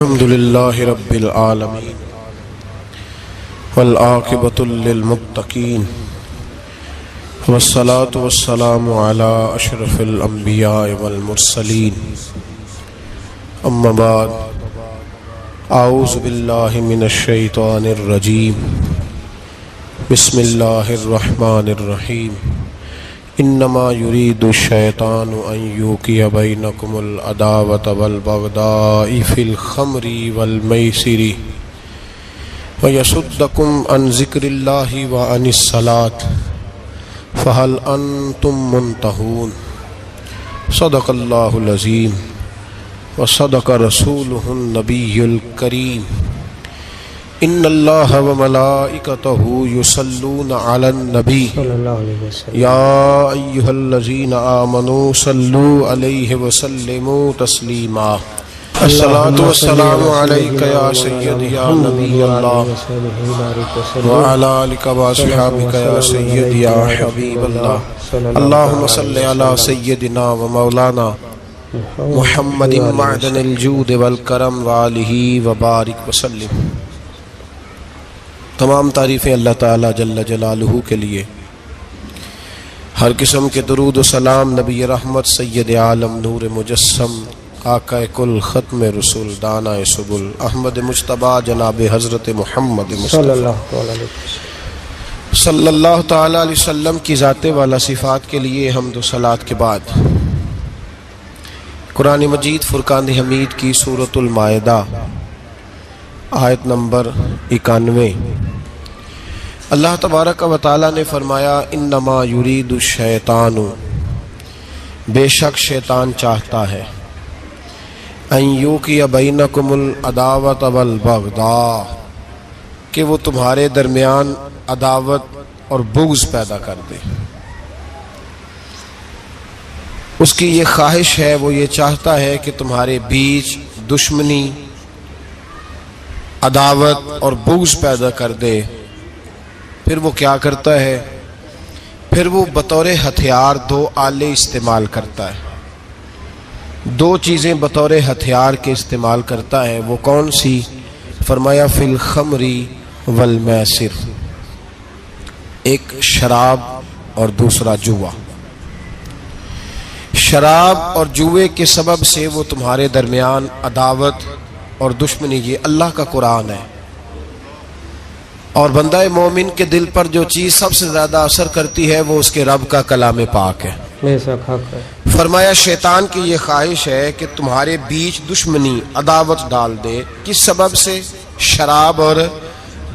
الحمد لله رب العالمين والعاقبة للمتقين والصلاة والسلام على أشرف الأنبياء والمرسلين أما بعد أعوذ بالله من الشيطان الرجيم بسم الله الرحمن الرحيم انما يريد الشيطان ان يوقع بينكم العداوة والبغضاء في الخمر والميسر ويصدكم عن ذكر الله وعن الصلاة فهل انتم منتهون صدق الله العظيم وصدق رسوله النبي الكريم ان الله وملائكته يصلون على النبي يا ايها الذين امنوا صلوا عليه وسلموا تسليما الصلاة والسلام عليك يا سيدي يا نبي الله وعلى آلك وصحبك يا سيدي يا حبيب الله اللهم صل على سيدنا ومولانا محمد معدن الجود والکرم وآلہ وبارک وسلم۔ تمام تعریفیں اللہ تعالیٰ جل جلالہ کے لیے، ہر قسم کے درود و سلام نبی رحمت سید عالم نور مجسم آقا کل ختم رسول دانا سبل احمد مجتبیٰ جناب حضرت محمد صلی اللہ تعالیٰ علیہ وسلم کی ذات والا صفات کے لیے حمد و صلوات کے بعد قرآن مجید فرقان حمید کی سورۃ المائدہ آیت نمبر 91 اللہ تبارک و تعالی نے فرمایا انما یرید الشیطان، بے شک شیطان چاہتا ہے، ان یوقع بینکم العداوۃ والبغضاء، کہ وہ تمہارے درمیان عداوت اور بغض پیدا کر دے۔ اس کی یہ خواہش ہے، وہ یہ چاہتا ہے کہ تمہارے بیچ دشمنی، عداوت اور بغض پیدا کر دے۔ پھر وہ کیا کرتا ہے؟ پھر وہ بطور ہتھیار دو آلے استعمال کرتا ہے، دو چیزیں بطور ہتھیار کے استعمال کرتا ہے۔ وہ کون سی؟ فرمایا فی الخمر والمیسر، ایک شراب اور دوسرا جوا۔ شراب اور جوے کے سبب سے وہ تمہارے درمیان عداوت اور دشمنی، یہ اللہ کا قرآن ہے۔ اور بندہ مومن کے دل پر جو چیز سب سے زیادہ اثر کرتی ہے وہ اس کے رب کا کلام پاک ہے۔ فرمایا شیطان کی یہ خواہش ہے کہ تمہارے بیچ دشمنی، عداوت ڈال دے۔ کس سبب سے؟ شراب اور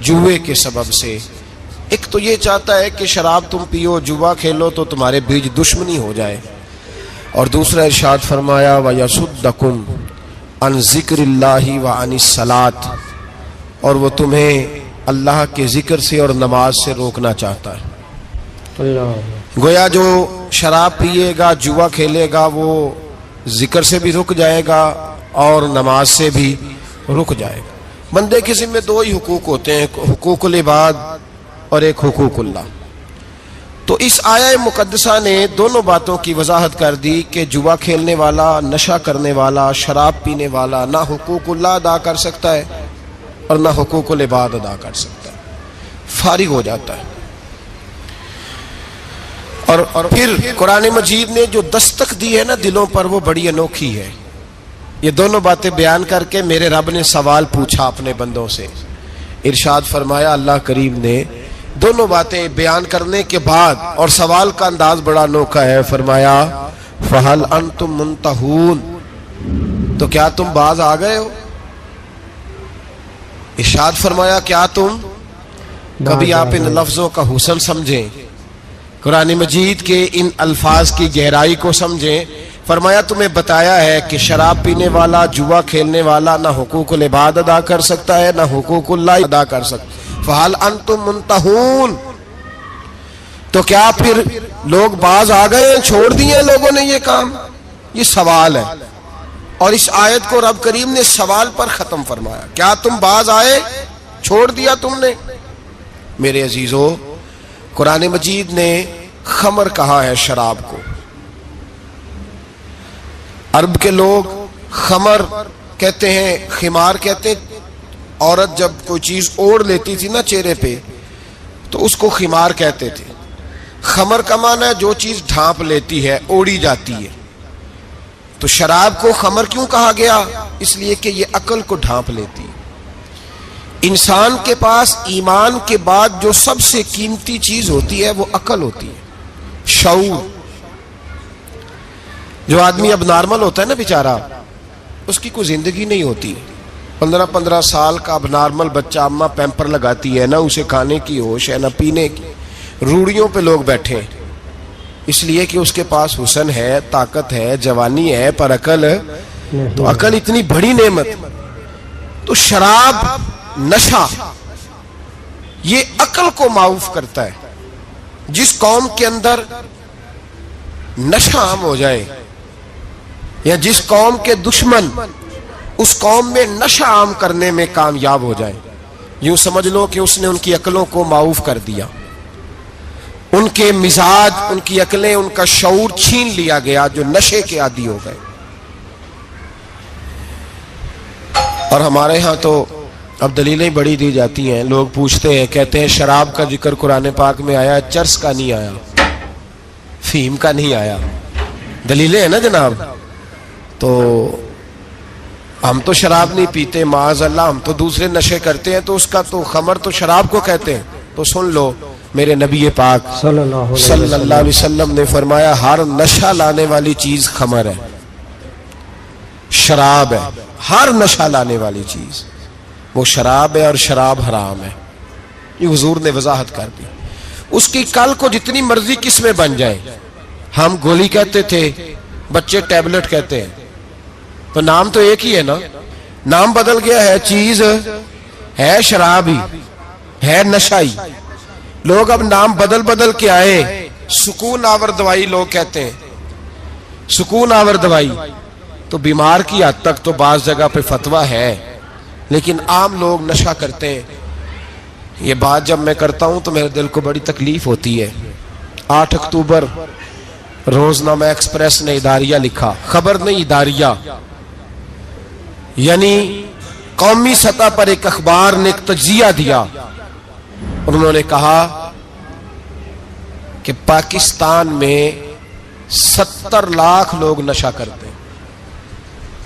جوے کے سبب سے۔ ایک تو یہ چاہتا ہے کہ شراب تم پیو، جوا کھیلو تو تمہارے بیچ دشمنی ہو جائے، اور دوسرا ارشاد فرمایا وَيَصُدَّكُمْ عَنْ ذِكْرِ اللَّهِ وَعَنِ الصَّلَاةِ، اور وہ تمہیں اللہ کے ذکر سے اور نماز سے روکنا چاہتا ہے۔ گویا جو شراب پیے گا، جوا کھیلے گا، وہ ذکر سے بھی رک جائے گا اور نماز سے بھی رک جائے گا۔ بندے کے ذمہ دو ہی حقوق ہوتے ہیں، حقوق العباد اور ایک حقوق اللہ۔ تو اس آیہ مقدسہ نے دونوں باتوں کی وضاحت کر دی کہ جوا کھیلنے والا، نشہ کرنے والا، شراب پینے والا نہ حقوق اللہ ادا کر سکتا ہے اور نہ حقوق العباد ادا کر سکتا ہے، فارغ ہو جاتا ہے۔ اور پھر قرآن مجید نے جو دستک دی ہے نا دلوں پر، وہ بڑی انوکھی ہے۔ یہ دونوں باتیں بیان کر کے میرے رب نے سوال پوچھا اپنے بندوں سے۔ ارشاد فرمایا اللہ کریم نے دونوں باتیں بیان کرنے کے بعد، اور سوال کا انداز بڑا انوکھا ہے، فرمایا فَهَلْ أَنْتُمْ مُنْتَهُونَ، تو کیا تم باز آ گئے ہو؟ ارشاد فرمایا کیا تم کبھی آپ ان لفظوں کا حسن سمجھیں، قرآن مجید کے ان الفاظ کی گہرائی کو سمجھیں۔ فرمایا تمہیں بتایا ہے کہ شراب پینے والا، جوا کھیلنے والا نہ حقوق العباد ادا کر سکتا ہے نہ حقوق اللہ ادا کر سکتا۔ فَهَلْ أَنْتُمْ مُنْتَهُونَ، تو کیا پھر لوگ باز آ گئے ہیں، چھوڑ دیے لوگوں نے یہ کام؟ یہ سوال ہے، اور اس آیت کو رب کریم نے سوال پر ختم فرمایا۔ کیا تم باز آئے؟ چھوڑ دیا تم نے؟ میرے عزیزو، قرآن مجید نے خمر کہا ہے شراب کو، عرب کے لوگ خمر کہتے ہیں خمار کہتے ہیں عورت جب کوئی چیز اوڑھ لیتی تھی نا چہرے پہ تو اس کو خمار کہتے تھے. خمر کا معنی ہے جو چیز ڈھانپ لیتی ہے, اوڑھی جاتی ہے. تو شراب کو خمر کیوں کہا گیا؟ اس لیے کہ یہ عقل کو ڈھانپ لیتی ہے. انسان کے پاس ایمان کے بعد جو سب سے قیمتی چیز ہوتی ہے وہ عقل ہوتی ہے, شعور. جو آدمی اب نارمل ہوتا ہے نا بیچارہ, اس کی کوئی زندگی نہیں ہوتی. 15 سال کا اب نارمل بچہ اماں پیمپر لگاتی ہے, نہ اسے کھانے کی ہوش ہے نہ پینے کی. روڑیوں پہ لوگ بیٹھے ہیں اس لیے کہ اس کے پاس حسن ہے, طاقت ہے, جوانی ہے, پر عقل. تو عقل اتنی بڑی نعمت. تو شراب, نشہ, یہ عقل کو معاف کرتا ہے. جس قوم کے اندر نشہ عام ہو جائے یا جس قوم کے دشمن اس قوم میں نشہ عام کرنے میں کامیاب ہو جائے, یوں سمجھ لو کہ اس نے ان کی عقلوں کو معاف کر دیا. ان کے مزاج, ان کی عقلیں, ان کا شعور چھین لیا گیا جو نشے کے عادی ہو گئے. اور ہمارے ہاں تو اب دلیلیں بڑی دی جاتی ہیں. لوگ پوچھتے ہیں, کہتے ہیں شراب کا ذکر قرآن پاک میں آیا, چرس کا نہیں آیا, فیم کا نہیں آیا. دلیلیں ہیں نا جناب. تو ہم تو شراب نہیں پیتے معاذ اللہ, ہم تو دوسرے نشے کرتے ہیں, تو اس کا تو خمر تو شراب کو کہتے ہیں. تو سن لو, میرے نبی پاک صلی اللہ علیہ وسلم نے فرمایا ہر نشہ لانے والی چیز خمر ہے, شراب ہے. ہر نشہ لانے والی چیز وہ شراب ہے, اور شراب حرام ہے. یہ حضور نے وضاحت کر دی. اس کی کل کو جتنی مرضی قسمیں بن جائیں. ہم گولی کہتے تھے, بچے ٹیبلٹ کہتے ہیں, تو نام تو ایک ہی ہے نا, نام بدل گیا ہے. چیز ہے شراب ہی, ہے نشہ ہی. لوگ اب نام بدل بدل کے آئے. سکون آور دوائی لوگ کہتے ہیں, سکون آور دوائی. تو بیمار کی حد تک تو بعض جگہ پہ فتویٰ ہے, لیکن عام لوگ نشہ کرتے ہیں. یہ بات جب میں کرتا ہوں تو میرے دل کو بڑی تکلیف ہوتی ہے. 8 اکتوبر روزنامہ ایکسپریس نے اداریہ لکھا, خبر نہیں اداریہ, یعنی قومی سطح پر ایک اخبار نے ایک تجزیہ دیا. انہوں نے کہا کہ پاکستان میں 70 لاکھ لوگ نشہ کرتے ہیں.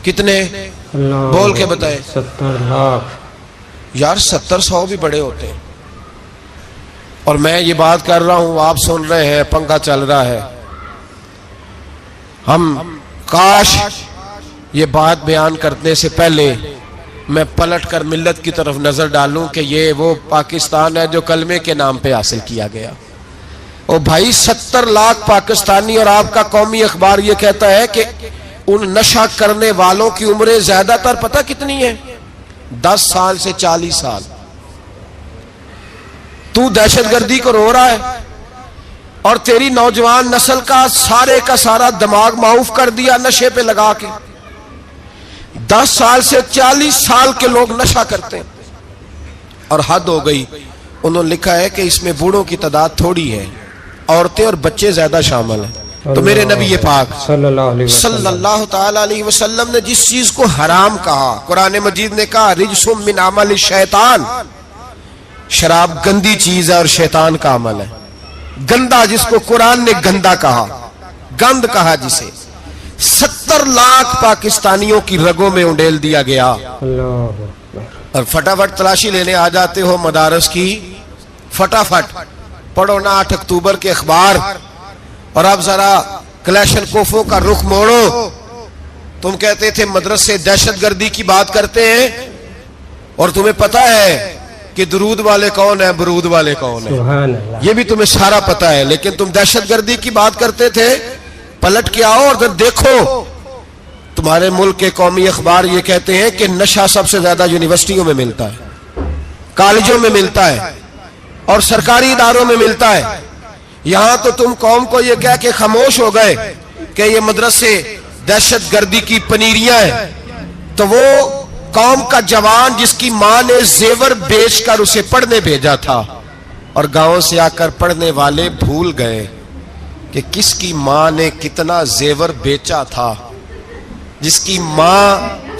کتنے؟ بول کے بتائیں. 70 لاکھ. یار 70-100 بھی بڑے ہوتے ہیں. اور میں یہ بات کر رہا ہوں, آپ سن رہے ہیں, پنکھا چل رہا ہے. ہم کاش یہ بات بیان کرنے سے پہلے میں پلٹ کر ملت کی طرف نظر ڈالوں کہ یہ وہ پاکستان ہے جو کلمے کے نام پہ حاصل کیا گیا. اور بھائی 70 لاکھ پاکستانی, اور آپ کا قومی اخبار یہ کہتا ہے کہ ان نشہ کرنے والوں کی عمریں زیادہ تر پتہ کتنی ہے؟ 10 سال سے 40 سال. تو دہشت گردی کو رو رہا ہے اور تیری نوجوان نسل کا سارا دماغ معاف کر دیا نشے پہ لگا کے. 10 سال سے 40 سال کے لوگ نشہ کرتے ہیں, اور حد ہو گئی. انہوں نے لکھا ہے کہ اس میں بوڑھوں کی تعداد تھوڑی ہے, عورتیں اور بچے زیادہ شامل ہیں. تو میرے نبی پاک صلی اللہ تعالی علیہ وسلم نے جس چیز کو حرام کہا, قرآن مجید نے کہا رجس من عمل الشیطان, شراب گندی چیز ہے اور شیطان کا عمل ہے. گندا, جس کو قرآن نے گندا کہا, گند کہا جسے. 70 لاکھ پاکستانیوں کی رگوں میں انڈیل دیا گیا. اور فٹافٹ تلاشی لینے آ جاتے ہو مدارس کی, فٹافٹ پڑھو نا 8 اکتوبر کے اخبار. اور اب ذرا کلیشن کوفوں کا رخ موڑو. تم کہتے تھے مدرسے دہشت گردی کی بات کرتے ہیں, اور تمہیں پتا ہے کہ درود والے کون ہیں, برود والے کون ہیں, یہ بھی تمہیں سارا پتا ہے. لیکن تم دہشت گردی کی بات کرتے تھے. پلٹ کے آؤ اور دیکھو, تمہارے ملک کے قومی اخبار یہ کہتے ہیں کہ نشہ سب سے زیادہ یونیورسٹیوں میں ملتا ہے, کالجوں میں ملتا ہے, اور سرکاری اداروں میں ملتا ہے. یہاں تو تم قوم کو یہ کہہ کے خاموش ہو گئے کہ یہ مدرسے دہشت گردی کی پنیریاں ہیں. تو وہ قوم کا جوان جس کی ماں نے زیور بیچ کر اسے پڑھنے بھیجا تھا, اور گاؤں سے آ کر پڑھنے والے بھول گئے کہ کس کی ماں نے کتنا زیور بیچا تھا. جس کی ماں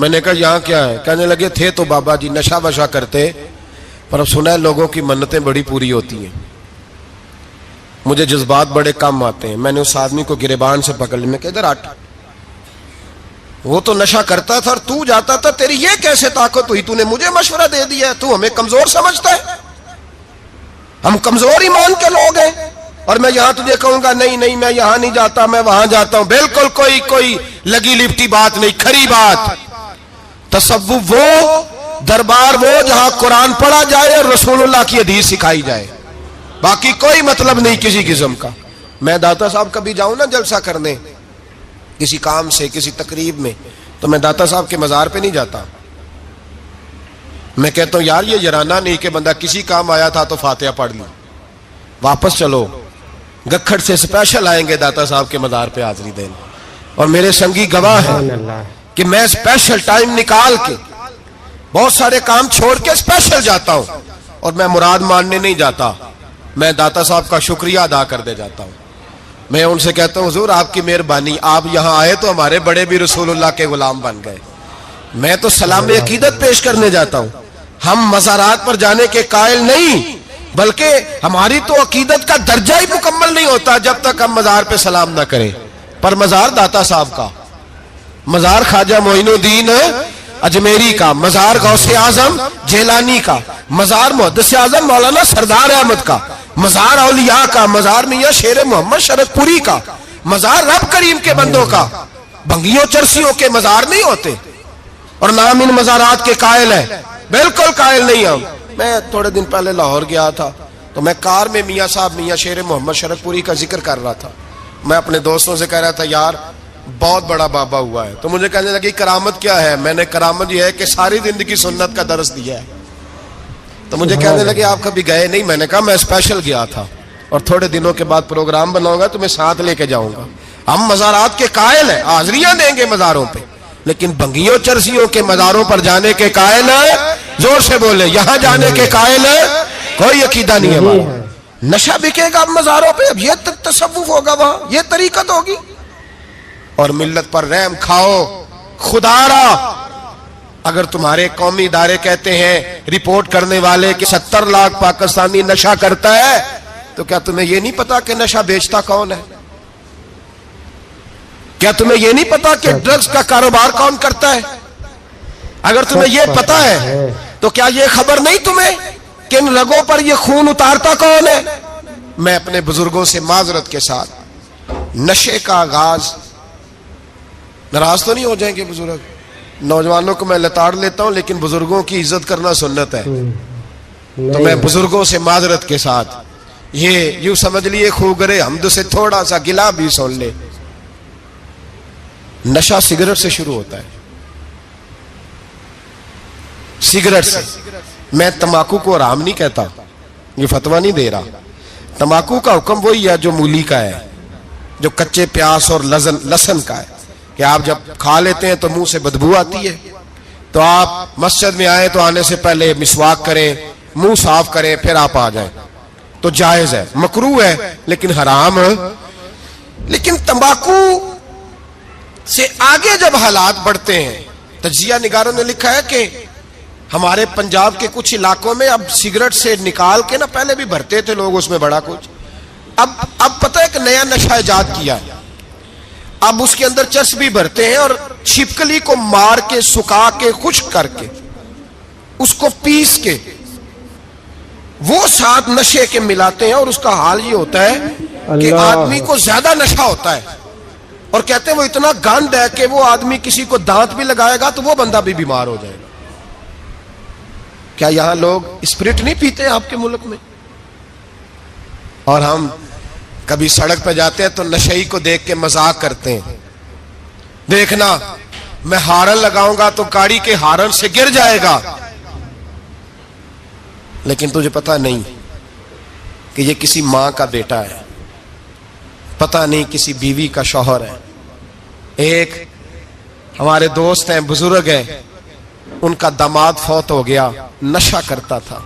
میں نے کہا یہاں کیا ہے؟ کہنے لگے تھے تو بابا جی نشہ وشا کرتے، پر اب سنا ہے لوگوں کی منتیں بڑی پوری ہوتی ہیں، مجھے جذبات بڑے کم آتے ہیں۔ میں نے اس آدمی کو گریبان سے پکڑ لیا، میں کہ ادھر ہٹ، وہ تو نشہ کرتا تھا اور تو جاتا تھا، تیری یہ کیسے طاقت ہوئی؟ تو نے مجھے مشورہ دے دیا ہے، تو ہمیں کمزور سمجھتا ہے؟ ہم کمزور ایمان کے لوگ ہیں، اور میں یہاں تجھے کہوں گا نہیں نہیں میں یہاں نہیں جاتا، میں وہاں جاتا ہوں۔ بالکل کوئی لگی لپٹی بات نہیں، کھری بات۔ تصوف وہ، دربار وہ جہاں قرآن پڑھا جائے اور رسول اللہ کی حدیث سکھائی جائے، باقی کوئی مطلب نہیں کسی قسم کا۔ میں داتا صاحب کبھی جاؤں نا جلسہ کرنے کسی کام سے، کسی تقریب میں، تو میں داتا صاحب کے مزار پہ نہیں جاتا، میں کہتا ہوں یار یہ یرانہ نہیں کہ بندہ کسی کام آیا تھا تو فاتحہ پڑھ لی، واپس چلو، گکھڑ سے سپیشل آئیں گے داتا صاحب کے مزار پہ حاضری دینے، اور میرے سنگی گواہ ہیں کہ میں سپیشل ٹائم نکال کے بہت سارے کام چھوڑ کے سپیشل جاتا ہوں، اور میں مراد ماننے نہیں جاتا، میں داتا صاحب کا شکریہ ادا کر دے جاتا ہوں۔ میں ان سے کہتا ہوں حضور آپ کی مہربانی، آپ یہاں آئے تو ہمارے بڑے بھی رسول اللہ کے غلام بن گئے۔ میں تو سلام عقیدت پیش کرنے جاتا ہوں، ہم مزارات پر جانے کے قائل نہیں، بلکہ ہماری تو عقیدت کا درجہ ہی مکمل نہیں ہوتا جب تک ہم مزار پہ سلام نہ کریں۔ پر مزار داتا صاحب کا، مزار خواجہ معین الدین اجمیری کا، مزار غوث اعظم جیلانی کا، مزار محدث اعظم مولانا سردار احمد کا، مزار اولیاء کا، مزار میاں شیر محمد شرک پوری کا، مزار رب کریم کے بندوں کا، بھنگیوں چرسیوں کے مزار نہیں ہوتے، اور نام ان مزارات کے قائل ہے، بالکل قائل نہیں ہم۔ میں تھوڑے دن پہلے لاہور گیا تھا تو میں کار میں میاں صاحب میاں شیر محمد شرک پوری کا ذکر کر رہا تھا، میں اپنے دوستوں سے کہہ رہا تھا یار بہت بڑا بابا ہوا ہے، تو مجھے کہنے لگی کرامت کیا ہے؟ میں نے کرامت یہ ہے کہ ساری زندگی سنت کا درس دیا ہے۔ تو مجھے کہنے لگے آپ کبھی گئے نہیں؟ میں نے کہا میں اسپیشل گیا تھا، اور تھوڑے دنوں کے بعد پروگرام بناؤں گا تو میں ساتھ لے کے جاؤں گا۔ ہم مزارات کے قائل ہیں، حاضریاں دیں گے مزاروں پہ، لیکن بھنگیوں چرسیوں کے مزاروں پر جانے کے قائل ہیں، زور سے بولے، یہاں جانے کے قائل ہیں، کوئی عقیدہ نہیں ہے ہمارا۔ نشہ بکے گا اب مزاروں پہ، اب یہ تصوف ہوگا وہاں، یہ طریقت ہوگی، اور ملت پر رحم کھاؤ خدا را۔ اگر تمہارے قومی ادارے کہتے ہیں رپورٹ کرنے والے کہ 70 لاکھ پاکستانی نشہ کرتا ہے، تو کیا تمہیں یہ نہیں پتا کہ نشہ بیچتا کون ہے؟ کیا تمہیں یہ نہیں پتا کہ ڈرگز کا کاروبار کون کرتا ہے؟ اگر تمہیں یہ پتا ہے تو کیا یہ خبر نہیں تمہیں کہ ان رگوں پر یہ خون اتارتا کون ہے؟ میں اپنے بزرگوں سے معذرت کے ساتھ، نشے کا آغاز، ناراض تو نہیں ہو جائیں گے بزرگ، نوجوانوں کو میں لتاڑ لیتا ہوں لیکن بزرگوں کی عزت کرنا سنت ہے، تو میں بزرگوں سے معذرت کے ساتھ یہ یوں سمجھ لیے خوگرے حمد سے تھوڑا سا گلا بھی سن لے، نشہ سگریٹ سے شروع ہوتا ہے، سگریٹ سے۔ میں تمباکو کو حرام نہیں کہتا، یہ فتویٰ نہیں دے رہا، تمباکو کا حکم وہی ہے جو مولی کا ہے، جو کچے پیاز اور لہسن کا ہے، کہ آپ جب کھا لیتے ہیں تو منہ سے بدبو آتی ہے، تو آپ مسجد میں آئیں تو آنے سے پہلے مسواک کریں، منہ صاف کریں، پھر آپ آ جائیں، تو جائز ہے، مکروہ ہے لیکن حرام ہے۔ لیکن تمباکو سے آگے جب حالات بڑھتے ہیں، تجزیہ نگاروں نے لکھا ہے کہ ہمارے پنجاب کے کچھ علاقوں میں اب سگریٹ سے نکال کے نا، پہلے بھی بھرتے تھے لوگ اس میں بڑا کچھ، اب پتہ ہے کہ نیا نشہ ایجاد کیا ہے، اب اس کے اندر چرس بھی بھرتے ہیں اور چھپکلی کو مار کے سکھا کے خشک کر کے اس کو پیس کے وہ ساتھ نشے کے ملاتے ہیں، اور اس کا حال یہ ہوتا ہے کہ آدمی کو زیادہ نشہ ہوتا ہے، اور کہتے ہیں وہ اتنا گند ہے کہ وہ آدمی کسی کو دانت بھی لگائے گا تو وہ بندہ بھی بیمار ہو جائے گا۔ کیا یہاں لوگ اسپرٹ نہیں پیتے آپ کے ملک میں؟ اور ہم کبھی سڑک پہ جاتے ہیں تو نشئی کو دیکھ کے مذاق کرتے ہیں، دیکھنا میں ہارن لگاؤں گا تو گاڑی کے ہارن سے گر جائے گا، لیکن تجھے پتا نہیں کہ یہ کسی ماں کا بیٹا ہے، پتا نہیں کسی بیوی کا شوہر ہے۔ ایک ہمارے دوست ہیں، بزرگ ہیں، ان کا داماد فوت ہو گیا، نشہ کرتا تھا،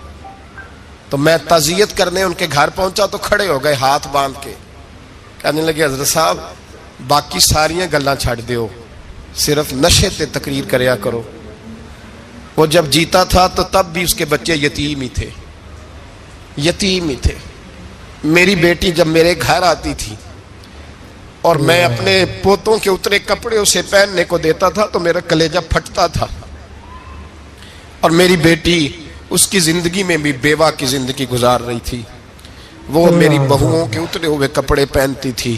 تو میں تعزیت کرنے ان کے گھر پہنچا تو کھڑے ہو گئے ہاتھ باندھ کے، کہنے لگے حضرت صاحب باقی ساریاں گلاں چھڑ دیو، صرف نشے تے تقریر کریا کرو. وہ جب جیتا تھا تو تب بھی اس کے بچے یتیم ہی تھے، یتیم ہی تھے. میری بیٹی جب میرے گھر آتی تھی اور میں اپنے پوتوں کے اترے کپڑے اسے پہننے کو دیتا تھا تو میرا کلیجہ پھٹتا تھا. اور میری بیٹی اس کی زندگی میں بھی بیوہ کی زندگی گزار رہی تھی. وہ میری بہوؤں کے اترے ہوئے کپڑے پہنتی تھی.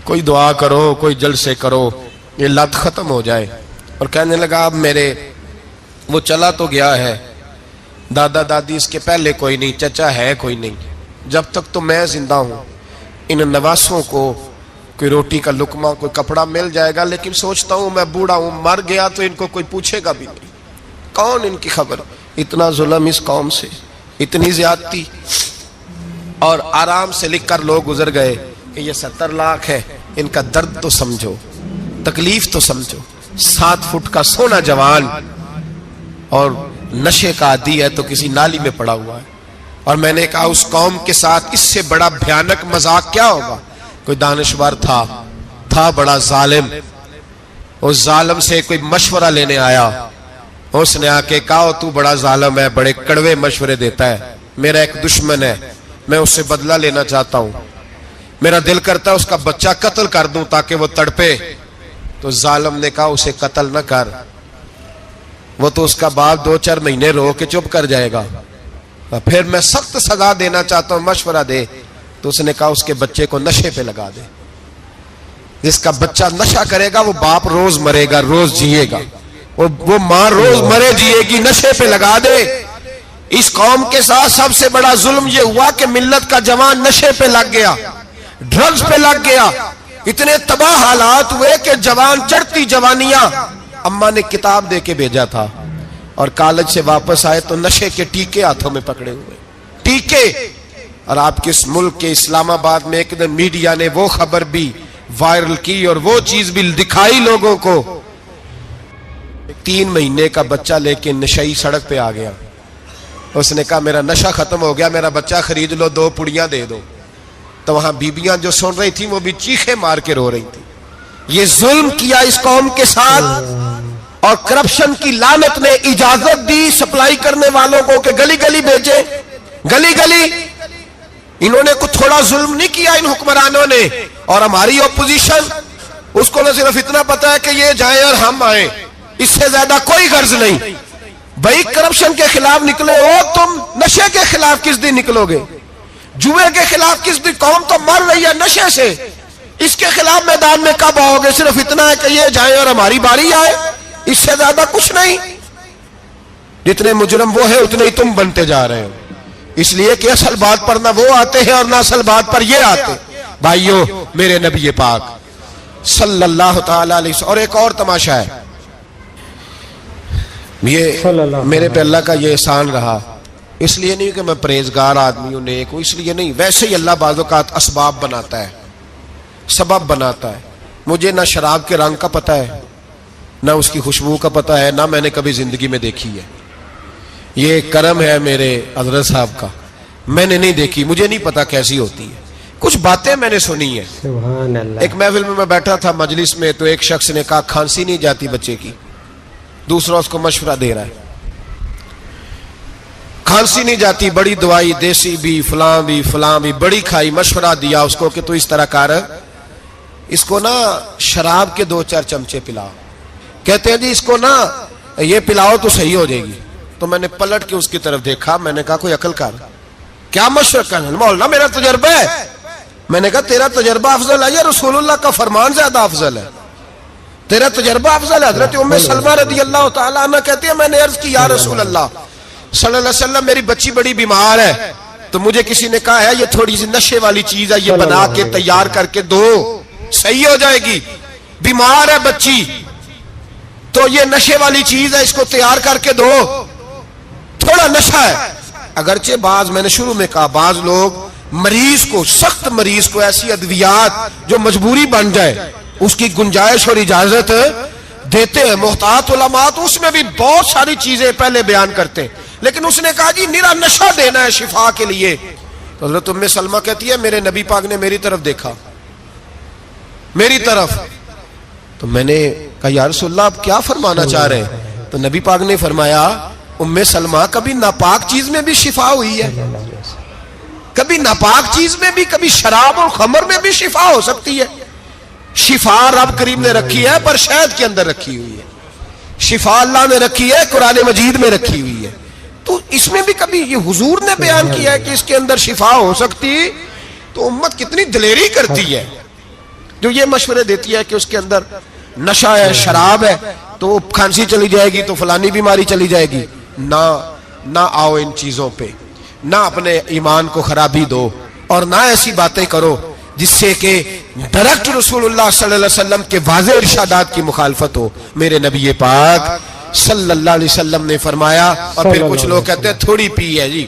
کوئی دعا کرو، کوئی جلسے کرو، یہ لت ختم ہو جائے. اور کہنے لگا اب میرے وہ چلا تو گیا ہے، دادا دادی اس کے پہلے کوئی نہیں، چچا ہے کوئی نہیں، جب تک تو میں زندہ ہوں ان نواسوں کو کوئی روٹی کا لقمہ، کوئی کپڑا مل جائے گا. لیکن سوچتا ہوں میں بوڑھا ہوں، مر گیا تو ان کو کوئی پوچھے گا بھی نہیں، کون ان کی خبر. اتنا ظلم اس قوم سے، اتنی زیادتی. اور آرام سے لکھ کر لوگ گزر گئے کہ یہ 70 لاکھ ہے، ان کا درد تو سمجھو، تکلیف تو سمجھو. 7 فٹ کا سونا جوان اور نشے کا عادی ہے تو کسی نالی میں پڑا ہوا ہے. اور میں نے کہا اس قوم کے ساتھ اس سے بڑا بھیانک مذاق کیا ہوگا. کوئی دانشور تھا بڑا ظالم. اس ظالم سے کوئی مشورہ لینے آیا، اس نے آ کے کہا تو بڑا ظالم ہے، بڑے کڑوے مشورے دیتا ہے، میرا ایک دشمن ہے، میں اس سے بدلہ لینا چاہتا ہوں، میرا دل کرتا ہے اس کا بچہ قتل کر دوں تاکہ وہ تڑپے. تو ظالم نے کہا اسے قتل نہ کر، وہ تو اس کا باپ 2-4 مہینے رو کے چپ کر جائے گا. پھر میں سخت سزا دینا چاہتا ہوں، مشورہ دے. تو اس نے کہا اس کے بچے کو نشے پہ لگا دے. جس کا بچہ نشہ کرے گا وہ باپ روز مرے گا، روز جیے گا، وہ ماں روز مرے جیے گی، نشے پہ لگا دے. اس قوم کے ساتھ سب سے بڑا ظلم یہ ہوا کہ ملت کا جوان نشے پہ لگ گیا، ڈرگز پہ لگ گیا. اتنے تباہ حالات ہوئے کہ جوان چڑھتی جوانیاں، اماں نے کتاب دے کے بھیجا تھا اور کالج سے واپس آئے تو نشے کے ٹیکے ہاتھوں میں پکڑے ہوئے، ٹیکے. اور آپ کے اس ملک کے اسلام آباد میں ایک دن میڈیا نے وہ خبر بھی وائرل کی اور وہ چیز بھی دکھائی لوگوں کو. 3 مہینے کا بچہ لے کے نشئی سڑک پہ آ گیا. اس نے کہا میرا نشہ ختم ہو گیا، میرا بچہ خرید لو، 2 پڑیاں دے دو. تو وہاں بیبیاں جو سن رہی تھیں وہ بھی چیخے مار کے رو رہی تھیں. یہ ظلم کیا اس قوم کے ساتھ. اور کرپشن کی لعنت نے اجازت دی سپلائی کرنے والوں کو کہ گلی گلی بھیجے، گلی گلی. انہوں نے کچھ تھوڑا ظلم نہیں کیا ان حکمرانوں نے. اور ہماری اپوزیشن اس کو نہ صرف اتنا پتا ہے کہ یہ جائیں اور ہم آئیں، اس سے زیادہ کوئی غرض نہیں. بھائی کرپشن کے خلاف نکلے ہو تم، نشے کے خلاف کس دن نکلو گے؟ جوئے کے خلاف کس دن؟ قوم تو مر رہی ہے نشے سے، اس کے خلاف میدان میں کب آؤ گے؟ صرف اتنا ہے کہ یہ جائیں اور ہماری باری آئے، اس سے زیادہ کچھ نہیں. جتنے مجرم وہ ہیں اتنے ہی تم بنتے جا رہے ہو، اس لیے کہ اصل بات پر نہ وہ آتے ہیں اور نہ اصل بات پر یہ آتے. بھائیو میرے نبی پاک صلی اللہ تعالی علیہ وسلم. اور ایک اور تماشا ہے، یہ میرے پہ اللہ کا یہ احسان رہا. اس لیے نہیں کہ میں پرہیزگار آدمی ہوں، نیک ہوں، اس لیے نہیں، ویسے ہی اللہ بعض اوقات اسباب بناتا ہے، سبب بناتا ہے. مجھے نہ شراب کے رنگ کا پتہ ہے، نہ اس کی خوشبو کا پتہ ہے، نہ میں نے کبھی زندگی میں دیکھی ہے. یہ کرم ہے میرے حضرت صاحب کا، میں نے نہیں دیکھی، مجھے نہیں پتا کیسی ہوتی ہے. کچھ باتیں میں نے سنی ہیں. سبحان اللہ. ایک محفل میں بیٹھا تھا مجلس میں، تو ایک شخص نے کہا کھانسی نہیں جاتی بچے کی. دوسرا اس کو مشورہ دے رہا ہے، کھانسی نہیں جاتی، بڑی دوائی دیسی بھی فلاں بھی بڑی کھائی. مشورہ دیا اس کو کہ تو اس طرح کر، اس کو نا شراب کے 2-4 چمچے پلاؤ. کہتے ہیں جی اس کو نا یہ پلاؤ تو صحیح ہو جائے گی. تو میں نے پلٹ کے اس کی طرف دیکھا، میں نے کہا کوئی عقل کر، کیا مشورہ کرنا؟ مولانا میرا تجربہ ہے. میں نے کہا تیرا تجربہ افضل ہے یا رسول اللہ کا فرمان زیادہ افضل ہے؟ تیرا تجربہ افضل ہے. حضرت ام سلمہ رضی اللہ تعالیٰ عنہ کہتی ہے میں نے عرض کی یا رسول اللہ صلی اللہ علیہ وسلم میری بچی بڑی بیمار ہے، تو مجھے کسی نے کہا ہے یہ تھوڑی سی نشے والی چیز ہے، یہ بنا کے تیار کر کے دو، صحیح ہو جائے گی. بیمار ہے بچی تو یہ نشے والی چیز ہے، اس کو تیار کر کے دو، تھوڑا نشہ ہے. اگرچہ بعض، میں نے شروع میں کہا، بعض لوگ مریض کو، سخت مریض کو ایسی ادویات جو مجبوری بن جائے اس کی گنجائش اور اجازت دیتے ہیں. محتاط علماء تو اس میں بھی بہت ساری چیزیں پہلے بیان کرتے ہیں، لیکن اس نے کہا جی میرا نشہ دینا ہے شفا کے لیے. تو حضرت ام سلمہ کہتی ہے میرے نبی پاک نے میری طرف دیکھا، میری طرف. تو میں نے کہا یا رسول اللہ آپ کیا فرمانا چاہ رہے ہیں؟ تو نبی پاک نے فرمایا ام سلمہ کبھی ناپاک چیز میں بھی شفا ہوئی ہے، کبھی ناپاک چیز میں بھی، کبھی شراب اور خمر میں بھی شفا ہو سکتی ہے۔ شفا رب کریم نے رکھی ہے پر شہد کے اندر رکھی ہوئی ہے، شفا اللہ نے رکھی ہے قرآن مجید میں رکھی ہوئی ہے، تو اس میں بھی کبھی یہ حضور نے بیان کیا ہے کہ اس کے اندر شفا ہو سکتی، تو امت کتنی دلیری کرتی ہے جو یہ مشورے دیتی ہے کہ اس کے اندر نشہ ہے، شراب ہے، تو کھانسی چلی جائے گی تو فلانی بیماری چلی جائے گی۔ نہ آؤ ان چیزوں پہ، نہ اپنے ایمان کو خرابی دو، اور نہ ایسی باتیں کرو جس سے کہ ڈائریکٹ رسول اللہ صلی اللہ علیہ وسلم کے واضح ارشادات کی مخالفت ہو۔ میرے نبی پاک صلی اللہ علیہ وسلم نے فرمایا، اور پھر کچھ لوگ کہتے ہیں تھوڑی پی ہے جی۔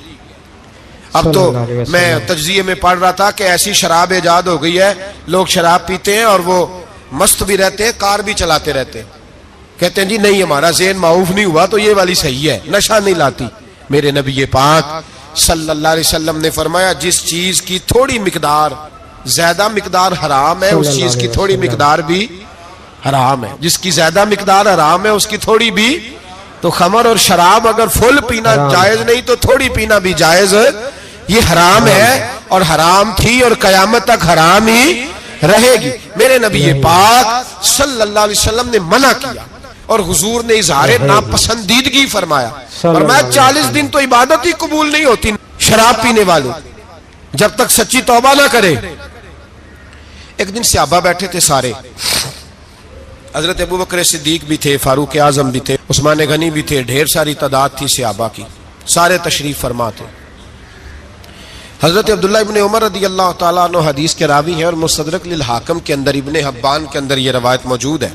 اب تو میں تجزیے میں پڑھ رہا تھا کہ ایسی شراب ایجاد ہو گئی ہے، لوگ شراب پیتے ہیں اور وہ مست بھی رہتے ہیں، کار بھی چلاتے رہتے ہیں، کہتے ہیں جی نہیں ہمارا ذہن معاف نہیں ہوا تو یہ والی صحیح ہے، نشہ نہیں لاتی۔ میرے نبی پاک صلی اللہ علیہ وسلم نے فرمایا جس چیز کی تھوڑی مقدار، زیادہ مقدار حرام ہے اس چیز کی تھوڑی مقدار بھی حرام ہے، جس کی زیادہ مقدار حرام ہے اس کی تھوڑی بھی۔ تو خمر اور شراب اگر فل پینا جائز نہیں تو تھوڑی پینا بھی جائز، یہ حرام ہے اور حرام تھی اور قیامت تک حرام ہی رہے گی۔ میرے نبی پاک صلی اللہ علیہ وسلم نے منع کیا اور حضور نے اظہار ناپسندیدگی فرمایا، اور میں 40 دن تو عبادت ہی قبول نہیں ہوتی شراب پینے والے جب تک سچی توبہ نہ کرے۔ ایک دن صحابہ بیٹھے تھے سارے، حضرت ابوبکر صدیق بھی تھے، فاروق اعظم بھی تھے، عثمان غنی بھی تھے، ڈھیر ساری تعداد تھی صحابہ کی، سارے تشریف فرما تھے۔ حضرت عبداللہ ابن عمر رضی اللہ تعالیٰ عنہ حدیث کے راوی ہیں، اور مستدرک للحاکم کے اندر، ابن حبان کے اندر یہ روایت موجود ہے۔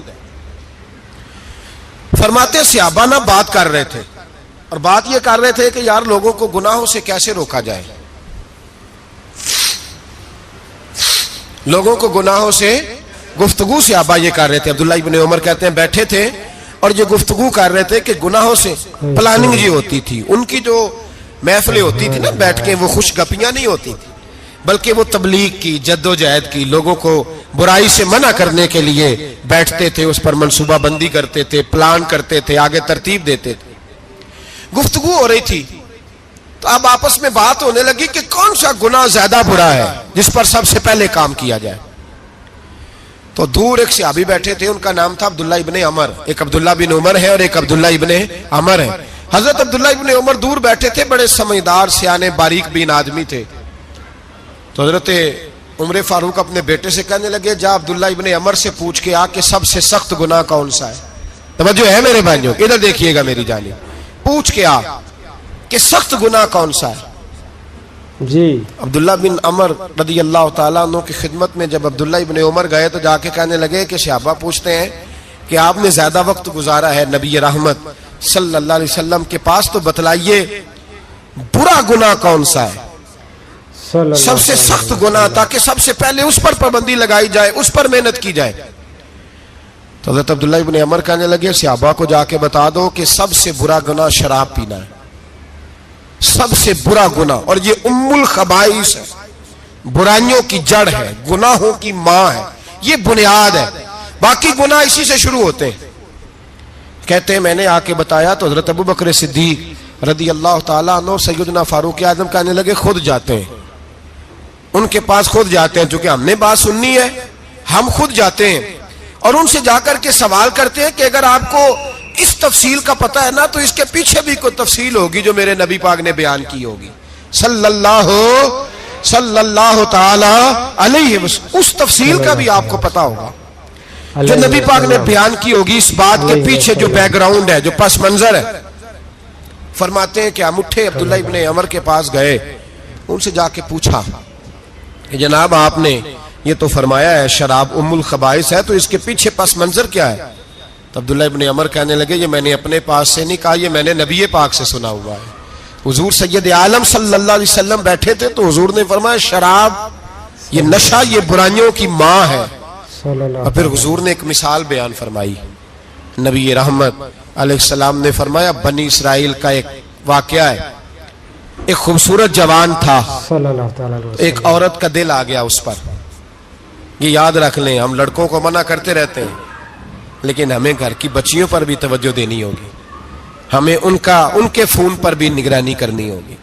فرماتے صحابہ نہ بات کر رہے تھے، اور بات یہ کر رہے تھے کہ یار لوگوں کو گناہوں سے کیسے روکا جائے، لوگوں کو گناہوں سے گفتگو صحابہ یہ کر رہے تھے۔ عبداللہ ابن عمر کہتے ہیں بیٹھے تھے اور یہ گفتگو کر رہے تھے کہ گناہوں سے پلاننگ جی ہوتی تھی، ان کی جو محفلیں ہوتی تھی نا بیٹھ کے، وہ خوش گپیاں نہیں ہوتی تھی، بلکہ وہ تبلیغ کی، جد و جہد کی، لوگوں کو برائی سے منع کرنے کے لیے بیٹھتے تھے، اس پر منصوبہ بندی کرتے تھے، پلان کرتے تھے، آگے ترتیب دیتے تھے۔ گفتگو ہو رہی تھی تو اب آپس میں بات ہونے لگی کہ کون سا گناہ زیادہ برا ہے جس پر سب سے پہلے کام کیا جائے۔ تو دور ایک صحابی بیٹھے تھے، ان کا نام تھا عبداللہ ابن عمر، ایک عبداللہ بن عمر ہے اور ایک عبداللہ ابن عمر ہے۔ حضرت عبداللہ ابن عمر دور بیٹھے تھے، بڑے سمجھدار سیانے باریک بین آدمی تھے۔ تو حضرت عمر فاروق اپنے بیٹے سے کہنے لگے جا عبداللہ ابن عمر سے پوچھ کے آ کہ سب سے سخت گناہ کون سا ہے۔ توجہ ہے میرے بھائیوں، ادھر دیکھیے گا میری جانب، پوچھ کے آ کہ سخت گناہ کون سا ہے جی۔ عبداللہ بن عمر رضی اللہ تعالیٰ عنہ کی خدمت میں جب عبداللہ ابن عمر گئے تو جا کے کہنے لگے کہ صحابہ پوچھتے ہیں کہ آپ نے زیادہ وقت گزارا ہے نبی رحمت صلی اللہ علیہ وسلم کے پاس، تو بتلائیے برا گناہ کون سا ہے، سب سے سخت گناہ، تاکہ سب سے پہلے اس پر پابندی لگائی جائے، اس پر محنت کی جائے۔ تو حضرت عبداللہ ابن عمر کہنے لگے صحابہ کو جا کے بتا دو کہ سب سے برا گناہ شراب پینا ہے، سب سے برا گناہ، اور یہ ام الخبائث ہے، برائیوں کی جڑ ہے، گناہوں کی ماں ہے، یہ بنیاد ہے، باقی گناہ اسی سے شروع ہوتے ہیں۔ کہتے ہیں میں نے آ کے بتایا تو حضرت ابوبکر صدیق رضی اللہ تعالیٰ عنہ سیدنا فاروق اعظم کہنے لگے خود جاتے ہیں، ان کے پاس خود جاتے ہیں، چونکہ ہم نے بات سننی ہے ہم خود جاتے ہیں اور ان سے جا کر کے سوال کرتے ہیں کہ اگر آپ کو اس تفصیل کا پتہ ہے نا تو اس کے پیچھے بھی کوئی تفصیل ہوگی جو میرے نبی پاک نے بیان کی ہوگی صلی اللہ تعالی علیہ وسلم، اس تفصیل کا بھی آپ کو پتہ ہوگا جو نبی پاک نے بیان کی ہوگی، اس بات کے پیچھے جو بیک گراؤنڈ ہے، جو پس منظر ہے۔ فرماتے ہیں کہ ہم اٹھے، عبداللہ ابن عمر کے پاس گئے، ان سے جا کے پوچھا کہ جناب آپ نے یہ تو فرمایا ہے شراب ام الخبائث ہے، تو اس کے پیچھے پس منظر کیا ہے؟ تو عبداللہ ابن عمر کہنے لگے یہ میں نے اپنے پاس سے نہیں کہا، یہ میں نے نبی پاک سے سنا ہوا ہے۔ حضور سید عالم صلی اللہ علیہ وسلم بیٹھے تھے تو حضور نے فرمایا شراب، یہ نشہ، یہ برائیوں کی ماں ہے۔ اور پھر حضور نے ایک مثال بیان فرمائی، نبی رحمت علیہ السلام نے فرمایا بنی اسرائیل کا ایک واقعہ ہے، ایک خوبصورت جوان تھا، ایک عورت کا دل آ گیا اس پر۔ یہ یاد رکھ لیں، ہم لڑکوں کو منع کرتے رہتے ہیں لیکن ہمیں گھر کی بچیوں پر بھی توجہ دینی ہوگی, ہمیں ان کے فون پر بھی نگرانی کرنی ہوگی,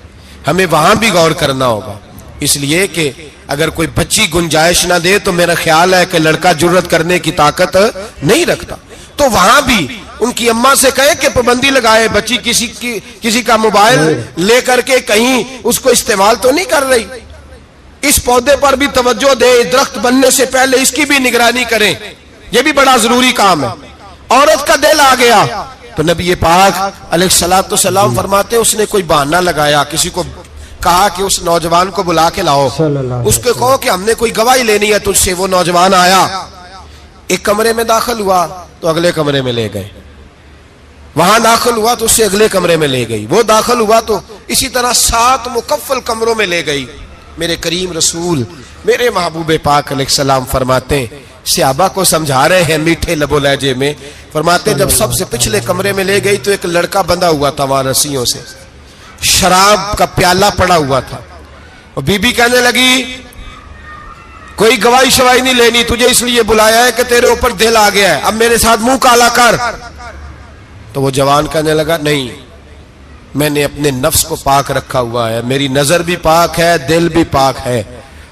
ہمیں وہاں بھی غور کرنا ہوگا. اس لیے کہ اگر کوئی بچی گنجائش نہ دے تو میرا خیال ہے کہ لڑکا جرت کرنے کی طاقت نہیں رکھتا. تو وہاں بھی ان کی اماں سے کہے کہ پابندی لگائے, بچی کسی کا موبائل لے کر کے کہیں اس کو استعمال تو نہیں کر رہی, اس پودے پر بھی توجہ دے, درخت بننے سے پہلے اس کی بھی نگرانی کریں, یہ بھی بڑا ضروری کام ہے. عورت کا دل آ گیا تو نبی پاک علیہ الصلوۃ والسلام فرماتے اس نے کوئی بہانہ لگایا, کسی کو کہا کہ اس نوجوان کو بلا کے لاؤ, اس کو کہو کہ ہم نے کوئی گواہی لینی ہے تجھ سے. وہ نوجوان آیا, ایک کمرے میں داخل ہوا تو اگلے کمرے میں لے گئے, وہاں داخل ہوا تو اس سے اگلے کمرے میں لے گئی, وہ داخل ہوا تو اسی طرح 7 مکفل کمروں میں لے گئی. میرے کریم رسول میرے محبوب پاک علیہ السلام فرماتے ہیں, صحابہ کو سمجھا رہے ہیں میٹھے لب و لہجے میں, فرماتے جب سب سے پچھلے کمرے میں لے گئی تو ایک لڑکا بندھا ہوا تھا وہاں رسیوں سے, شراب کا پیالہ پڑا ہوا تھا. اور بی بی کہنے لگی کوئی گواہی شواہی نہیں لینی, تجھے اس لیے بلایا ہے کہ تیرے اوپر دل آ گیا ہے, اب میرے ساتھ منہ کالا کر. تو وہ جوان کہنے لگا نہیں, میں نے اپنے نفس کو پاک رکھا ہوا ہے, میری نظر بھی پاک ہے, دل بھی پاک ہے,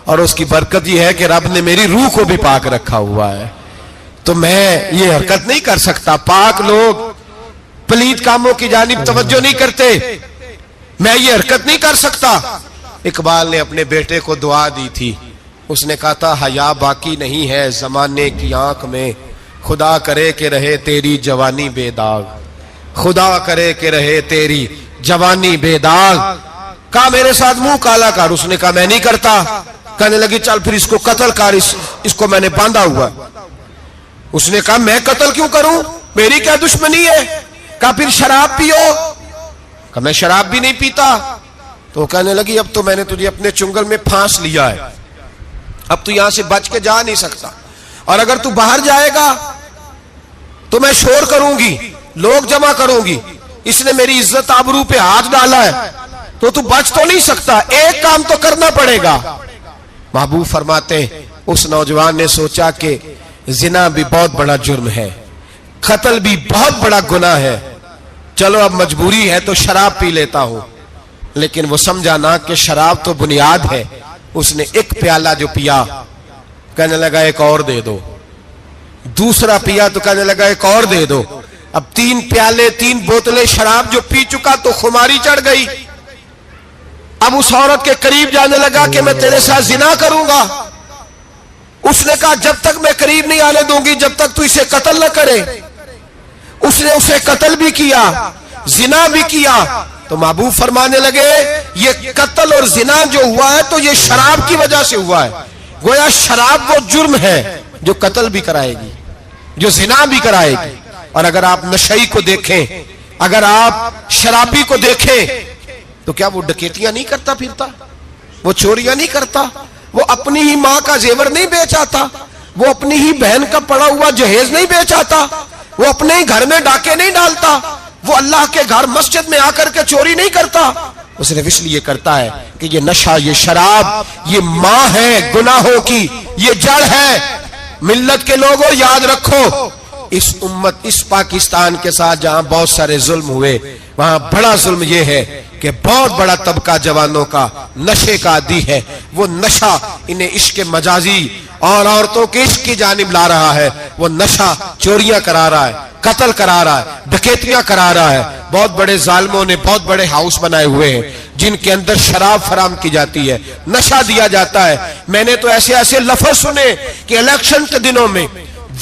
اور اس کی برکت یہ ہے کہ رب نے میری روح کو بھی پاک رکھا ہوا ہے, تو میں یہ حرکت نہیں کر سکتا. پاک لوگ پلید کاموں کی جانب توجہ نہیں کرتے, میں یہ حرکت نہیں کر سکتا. اقبال نے اپنے بیٹے کو دعا دی تھی, اس نے کہا تھا حیا باقی نہیں ہے زمانے کی آنکھ میں, خدا کرے کہ رہے تیری جوانی بے داغ, خدا کرے کہ رہے تیری جوانی بے داغ. کہا میرے ساتھ منہ کالا کر, اس نے کہا میں نہیں کرتا. کہنے لگی چل پھر اس کو قتل کر, اس کو میں نے باندھا ہوا. اس نے کہا میں قتل کیوں کروں, میری کیا دشمنی ہے. کہا پھر شراب پیو. کہا میں شراب بھی نہیں پیتا. تو کہنے لگی اب تو میں نے تجھے اپنے چنگل میں پھانس لیا ہے, اب تو یہاں سے بچ کے جا نہیں سکتا, اور اگر تو باہر جائے گا تو میں شور کروں گی, لوگ جمع کروں گی, اس نے میری عزت آبرو پہ ہاتھ ڈالا ہے, تو بچ تو نہیں سکتا, ایک کام تو کرنا پڑے گا. محبوب فرماتے ہیں اس نوجوان نے سوچا کہ زنا بھی بہت بڑا جرم ہے, قتل بھی بہت بڑا گناہ ہے, چلو اب مجبوری ہے تو شراب پی لیتا ہوں. لیکن وہ سمجھا نہ کہ شراب تو بنیاد ہے. اس نے ایک پیالہ جو پیا, کہنے لگا ایک اور دے دو. دوسرا پیا تو کہنے لگا ایک اور دے دو. اب 3 پیالے 3 بوتلیں شراب جو پی چکا تو خماری چڑھ گئی. اب اس عورت کے قریب جانے لگا کہ میں تیرے ساتھ زنا کروں گا. اس نے کہا جب تک میں قریب نہیں آنے دوں گی جب تک تو اسے قتل نہ کرے. اس نے اسے قتل بھی کیا, زنا بھی کیا. تو محبوب فرمانے لگے یہ قتل اور زنا جو ہوا ہے تو یہ شراب کی وجہ سے ہوا ہے. گویا شراب وہ جرم ہے جو قتل بھی کرائے گی, جو زنا بھی کرائے گی. اور اگر آپ نشئی کو دیکھیں, اگر آپ شرابی کو دیکھیں تو کیا وہ ڈکیتیاں نہیں کرتا پھرتا, وہ چوریاں نہیں کرتا, وہ اپنی ہی ماں کا زیور نہیں بیچ آتا, وہ اپنی ہی بہن کا پڑا ہوا جہیز نہیں بیچ آتا, وہ اپنے ہی گھر میں ڈاکے نہیں ڈالتا, وہ اللہ کے گھر مسجد میں آ کر کے چوری نہیں کرتا. وہ صرف اس لیے کرتا ہے کہ یہ نشہ, یہ شراب, یہ ماں ہے گناہوں کی, یہ جڑ ہے. ملت کے لوگوں یاد رکھو, اس امت, اس پاکستان کے ساتھ جہاں بہت سارے ظلم ہوئے, وہاں بڑا ظلم یہ ہے کہ بہت بڑا طبقہ جوانوں کا نشے کا عادی ہے. وہ نشہ انہیں عشق مجازی اور عورتوں کے عشق کی جانب لا رہا ہے. وہ نشہ چوریاں کرا رہا ہے, قتل کرا رہا ہے, ڈکیتیاں کرا رہا ہے. بہت بڑے ظالموں نے بہت بڑے ہاؤس بنائے ہوئے ہیں جن کے اندر شراب فراہم کی جاتی ہے, نشہ دیا جاتا ہے. میں نے تو ایسے ایسے لفظ سنے کہ الیکشن کے دنوں میں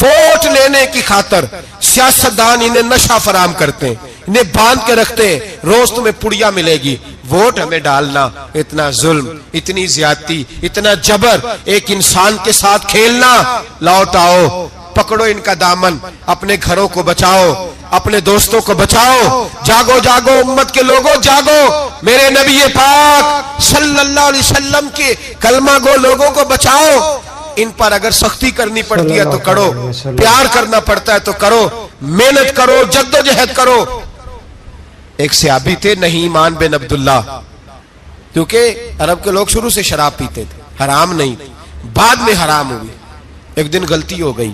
ووٹ لینے کی خاطر سیاستدان انہیں نشہ فراہم کرتے ہیں, انہیں باندھ کے رکھتے ہیں, روز تمہیں پڑیا ملے گی, ووٹ ہمیں ڈالنا. اتنا ظلم, اتنی زیادتی, اتنا جبر, ایک انسان کے ساتھ کھیلنا. لوٹ آؤ, پکڑو ان کا دامن, اپنے گھروں کو بچاؤ, اپنے دوستوں کو بچاؤ. جاگو جاگو امت کے لوگوں جاگو, میرے نبی پاک صلی اللہ علیہ وسلم کے کلمہ گو لوگوں کو بچاؤ. ان پر اگر سختی کرنی پڑتی ہے تو کرو, پیار کرنا پڑتا ہے تو کرو, محنت کرو, جدوجہد کرو. ایک صحابی تھے نعمان بن عبداللہ, کیونکہ عرب کے لوگ شروع سے شراب پیتے تھے, حرام نہیں, بعد میں حرام ہوئی. ایک دن غلطی ہو گئی,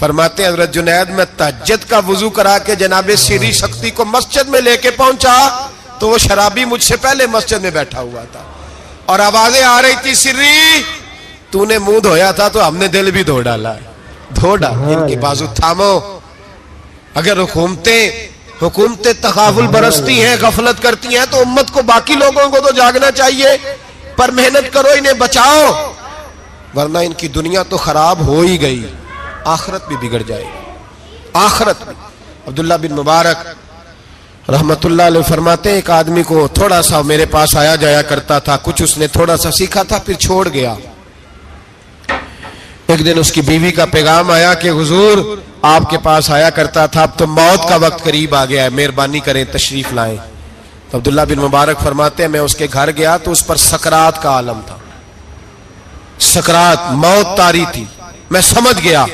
فرماتے ہیں حضرت جنید میں تہجد کا وضو کرا کے جناب سری شکتی کو مسجد میں لے کے پہنچا تو وہ شرابی مجھ سے پہلے مسجد میں بیٹھا ہوا تھا اور آوازیں آ رہی تھی، سری تو نے منہ دھویا تھا تو ہم نے دل بھی دھو ڈالا ہے، دھو ڈالا۔ ان کے بازو تھامو۔ اگر حکومتیں تغافل برستی ہیں، غفلت کرتی ہیں، تو امت کو، باقی لوگوں کو تو جاگنا چاہیے، پر محنت کرو، انہیں بچاؤ، ورنہ ان کی دنیا تو خراب ہو ہی گئی، آخرت بھی بگڑ جائے گی، آخرت بھی۔ عبداللہ بن مبارک رحمت اللہ علیہ فرماتے ہیں ایک آدمی کو تھوڑا سا میرے پاس آیا جایا کرتا تھا، کچھ اس نے تھوڑا سا سیکھا تھا پھر چھوڑ گیا۔ ایک دن اس کی بیوی کا پیغام آیا کہ حضور آپ کے پاس آیا کرتا تھا، اب تو موت کا وقت قریب آ گیا ہے، مہربانی کریں تشریف لائیں۔ تو عبداللہ بن مبارک فرماتے ہیں میں اس کے گھر گیا تو اس پر سکرات کا عالم تھا، سکرات، موت طاری تھی، میں سمجھ گیا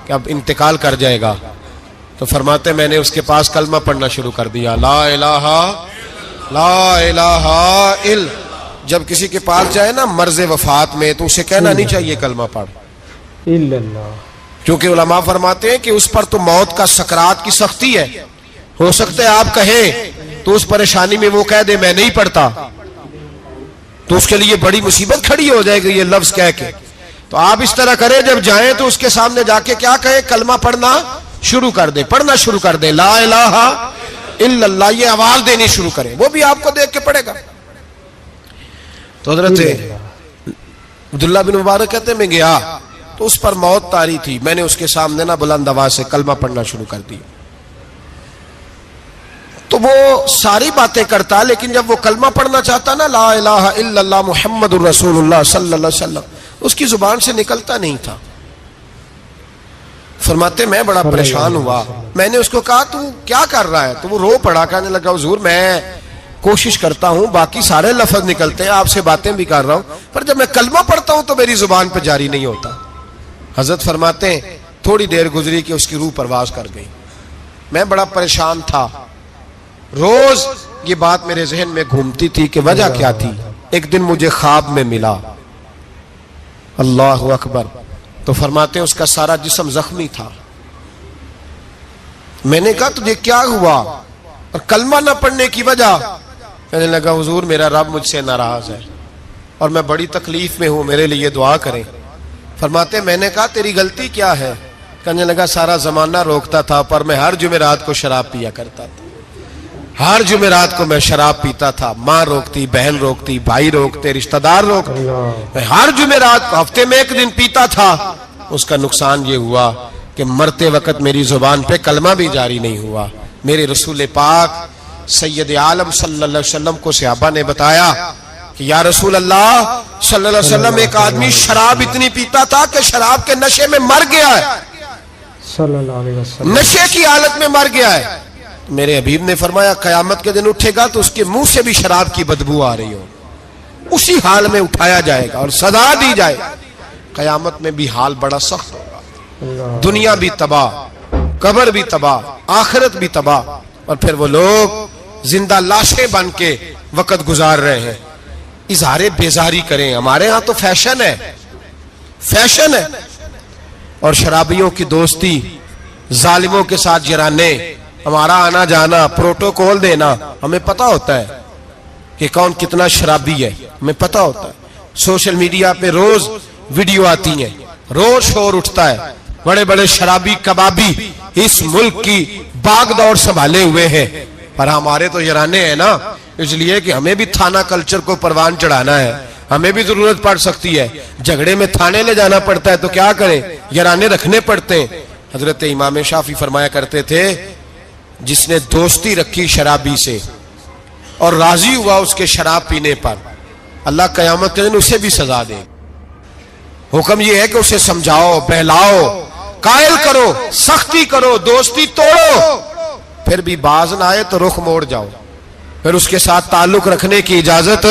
کہ اب انتقال کر جائے گا۔ تو فرماتے میں نے اس کے پاس کلمہ پڑھنا شروع کر دیا، لا الہ لا الہ الا۔ جب کسی کے پاس جائے نا مرض وفات میں تو اسے کہنا نہیں چاہیے کلمہ پڑھ، کیونکہ علماء فرماتے ہیں کہ اس پر تو موت کا سکرات کی سختی ہے، ہو سکتا ہے آپ کہیں تو اس پریشانی میں وہ کہہ دے میں نہیں پڑھتا، تو اس کے لیے بڑی مصیبت کھڑی ہو جائے گی یہ لفظ کہہ کے۔ تو آپ اس طرح کریں جب جائیں تو اس کے سامنے جا کے کیا کہیں، کلمہ پڑھنا شروع کر دے، پڑھنا شروع کر دے، لا الہ الا اللہ، یہ آواز دینی شروع کریں، وہ بھی آپ کو دیکھ کے پڑھے گا۔ تو حضرت عبداللہ بن مبارک کہتے ہیں میں گیا تو اس پر موت طاری تھی، میں نے اس کے سامنے نا بلند آواز سے کلمہ پڑھنا شروع کر دی، تو وہ ساری باتیں کرتا لیکن جب وہ کلمہ پڑھنا چاہتا نا لا الہ الا اللہ محمد الرسول اللہ صلی اللہ علیہ وسلم، اس کی زبان سے نکلتا نہیں تھا۔ فرماتے میں بڑا پریشان ہوا، میں نے اس کو کہا تو کیا کر رہا ہے؟ تو وہ رو پڑا، کہنے لگا حضور میں کوشش کرتا ہوں، باقی سارے لفظ نکلتے ہیں، آپ سے باتیں بھی کر رہا ہوں، پر جب میں کلمہ پڑھتا ہوں تو میری زبان پہ جاری نہیں ہوتا۔ حضرت فرماتے ہیں تھوڑی دیر گزری کہ اس کی روح پرواز کر گئی، میں بڑا پریشان تھا، روز یہ بات میرے ذہن میں گھومتی تھی کہ وجہ کیا تھی۔ ایک دن مجھے خواب میں ملا، اللہ اکبر، تو فرماتے ہیں اس کا سارا جسم زخمی تھا۔ میں نے کہا تجھے کیا ہوا اور کلمہ نہ پڑھنے کی وجہ؟ کہنے لگا حضور میرا رب مجھ سے ناراض ہے اور میں بڑی تکلیف میں ہوں، میرے لیے دعا کریں۔ فرماتے میں نے کہا تیری غلطی کیا ہے؟ کہنے لگا سارا زمانہ روکتا تھا پر میں ہر جمعرات کو شراب پیا کرتا تھا، ہر جمعرات کو میں شراب پیتا تھا، ماں روکتی، بہن روکتی، بھائی روکتے، رشتہ دار روکتے، میں ہر جمعرات کو ہفتے میں ایک دن پیتا تھا۔ اس کا نقصان یہ ہوا کہ مرتے وقت میری زبان پہ کلمہ بھی جاری نہیں ہوا۔ میرے رسول پاک سید عالم صلی اللہ علیہ وسلم کو صحابہ نے بتایا کہ یا رسول اللہ صلی اللہ علیہ وسلم ایک آدمی شراب اتنی پیتا تھا کہ شراب کے نشے میں مر گیا ہے، صلی اللہ علیہ وسلم، نشے کی حالت میں مر گیا ہے۔ میرے حبیب نے فرمایا قیامت کے دن اٹھے گا تو اس کے منہ سے بھی شراب کی بدبو آ رہی ہو، اسی حال میں اٹھایا جائے گا اور سزا دی جائے گا۔ قیامت میں بھی حال بڑا سخت ہوگا، دنیا بھی تباہ، قبر بھی تباہ، آخرت بھی تباہ، اور پھر وہ لوگ زندہ لاشیں بن کے وقت گزار رہے ہیں۔ اظہار بیزاری کریں، ہمارے ہاں تو فیشن ہے، فیشن ہے، اور شرابیوں کی دوستی، ظالموں کے ساتھ جرانے، ہمارا آنا جانا، پروٹوکول دینا، ہمیں پتا ہوتا ہے کہ کون کتنا شرابی ہے، ہمیں پتا ہوتا ہے۔ سوشل میڈیا پہ روز ویڈیو آتی ہیں، روز شور اٹھتا ہے، بڑے بڑے شرابی کبابی اس ملک کی باغ دوڑ سنبھالے ہوئے ہیں، پر ہمارے تو یرانے ہیں نا، اس لیے کہ ہمیں بھی تھانہ کلچر کو پروان چڑھانا ہے، ہمیں بھی ضرورت پڑ سکتی ہے، جھگڑے میں تھانے لے جانا پڑتا ہے تو کیا کریں، یرانے رکھنے پڑتے ہیں۔ حضرت امام شافعی فرمایا کرتے تھے جس نے دوستی رکھی شرابی سے اور راضی ہوا اس کے شراب پینے پر، اللہ قیامت کے دن اسے بھی سزا دے۔ حکم یہ ہے کہ اسے سمجھاؤ، بہلاؤ، قائل کرو، سختی کرو، دوستی توڑو، پھر بھی باز نہ آئے تو رخ موڑ جاؤ، پھر اس کے ساتھ تعلق رکھنے کی اجازت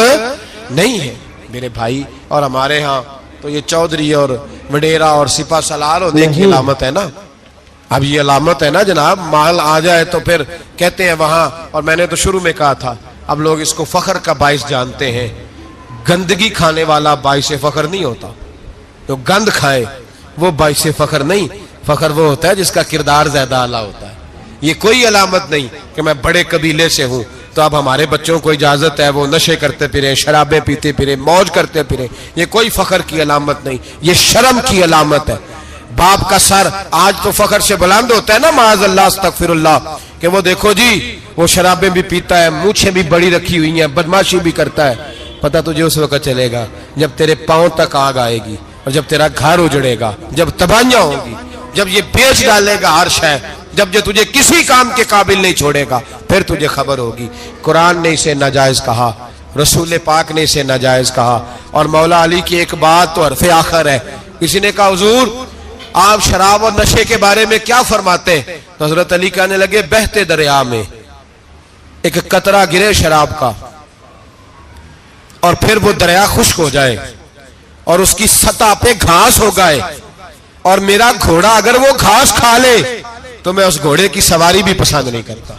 نہیں ہے۔ میرے بھائی، اور ہمارے ہاں تو یہ چودھری اور وڈیرا اور سپہ سالار ہونے کی علامت ہے نا، اب یہ علامت ہے نا جناب، مال آ جائے تو پھر کہتے ہیں وہاں، اور میں نے تو شروع میں کہا تھا اب لوگ اس کو فخر کا باعث جانتے ہیں۔ گندگی کھانے والا باعث فخر نہیں ہوتا، تو گند کھائے وہ باعث فخر نہیں، فخر وہ ہوتا ہے جس کا کردار زیادہ اعلیٰ ہوتا ہے. یہ کوئی علامت نہیں کہ میں بڑے قبیلے سے ہوں تو اب ہمارے بچوں کو اجازت ہے وہ نشے کرتے پھریں، شرابیں پیتے پھریں، موج کرتے پھریں. یہ کوئی فخر کی علامت نہیں، یہ شرم کی علامت ہے. باپ کا سر آج تو فخر سے بلند ہوتا ہے نا، معاذ اللہ استغفر اللہ، کہ وہ دیکھو جی وہ شرابیں بھی پیتا ہے، مونچھیں بھی بڑی رکھی ہوئی ہیں، بدماشی بھی کرتا ہے. پتہ تجھے اس وقت چلے گا جب تیرے پاؤں تک آگ آئے گی، اور جب تیرا گھر اجڑے گا، جب تباہیاں ہوں گی، جب یہ بیچ ڈالے گا ہر شے، جب یہ تجھے کسی کام کے قابل نہیں چھوڑے گا، پھر تجھے خبر ہوگی. قرآن نے اسے ناجائز کہا، رسول پاک نے اسے ناجائز کہا. اور مولا علی کی ایک بات تو حرف آخر ہے. کسی نے کہا حضور آپ شراب اور نشے کے بارے میں کیا فرماتے ہیں؟ تو حضرت علی کہنے لگے بہتے دریا میں ایک قطرہ گرے شراب کا اور پھر وہ دریا خشک ہو جائے اور اس کی سطح پہ گھاس ہو گئے، اور میرا گھوڑا اگر وہ گھاس کھا لے تو میں اس گھوڑے کی سواری بھی پسند نہیں کرتا.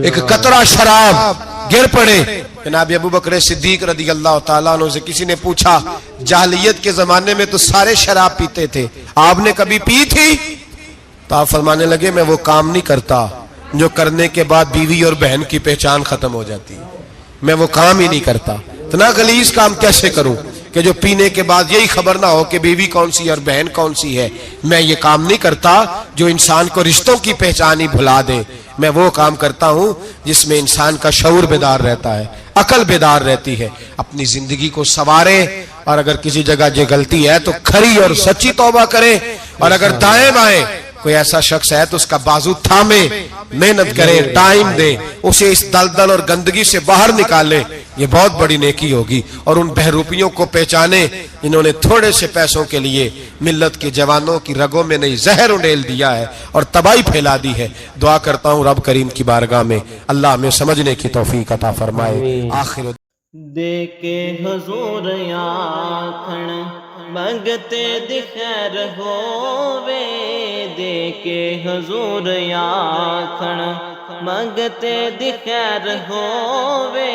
ایک قطرہ شراب گر پڑے. جناب ابو بکر صدیق رضی اللہ تعالیٰ عنہ سے کسی نے پوچھا جاہلیت کے زمانے میں تو سارے شراب پیتے تھے، آپ نے کبھی پی تھی؟ تو آپ فرمانے لگے میں وہ کام نہیں کرتا جو کرنے کے بعد بیوی اور بہن کی پہچان ختم ہو جاتی، میں وہ کام ہی نہیں کرتا. اتنا غلیظ کام کیسے کروں کہ جو پینے کے بعد یہی خبر نہ ہو کہ بیوی کون سی اور بہن کون سی ہے. میں یہ کام نہیں کرتا جو انسان کو رشتوں کی پہچان ہی بھلا دے. میں وہ کام کرتا ہوں جس میں انسان کا شعور بیدار رہتا ہے، عقل بیدار رہتی ہے، اپنی زندگی کو سنوارے، اور اگر کسی جگہ یہ غلطی ہے تو کھری اور سچی توبہ کرے، اور اگر دائیں بائیں کوئی ایسا شخص ہے تو اس کا بازو تھامے، محنت کرے، ٹائم دے، اسے اس دلدل اور گندگی سے باہر نکالے. یہ بہت بڑی نیکی ہوگی. اور ان بہروپیوں کو پہچانے جنہوں نے تھوڑے سے پیسوں کے لیے ملت کے جوانوں کی رگوں میں نہیں زہر انڈیل دیا ہے اور تباہی پھیلا دی ہے. دعا کرتا ہوں رب کریم کی بارگاہ میں اللہ ہمیں سمجھنے کی توفیق عطا فرمائے. آخر دے کے حضور آکھن منگتے دی خیر ہووے، دے کے حضور آکھن منگتے دی خیر ہووے،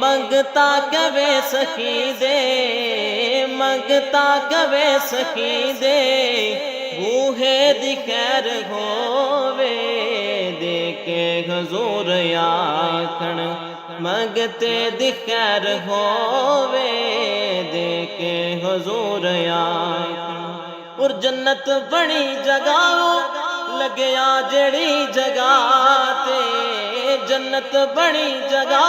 منگتا کبے سخی دے، منگتا کبے سخی دے، بوہے دی خیر ہووے، دے کے حضور آکھن منگتے دی خیر ہووے، دے کے حضور آکھن. اور جنت بڑی جگہ لگیا جڑی جگہ تے، جنت بڑی جگہ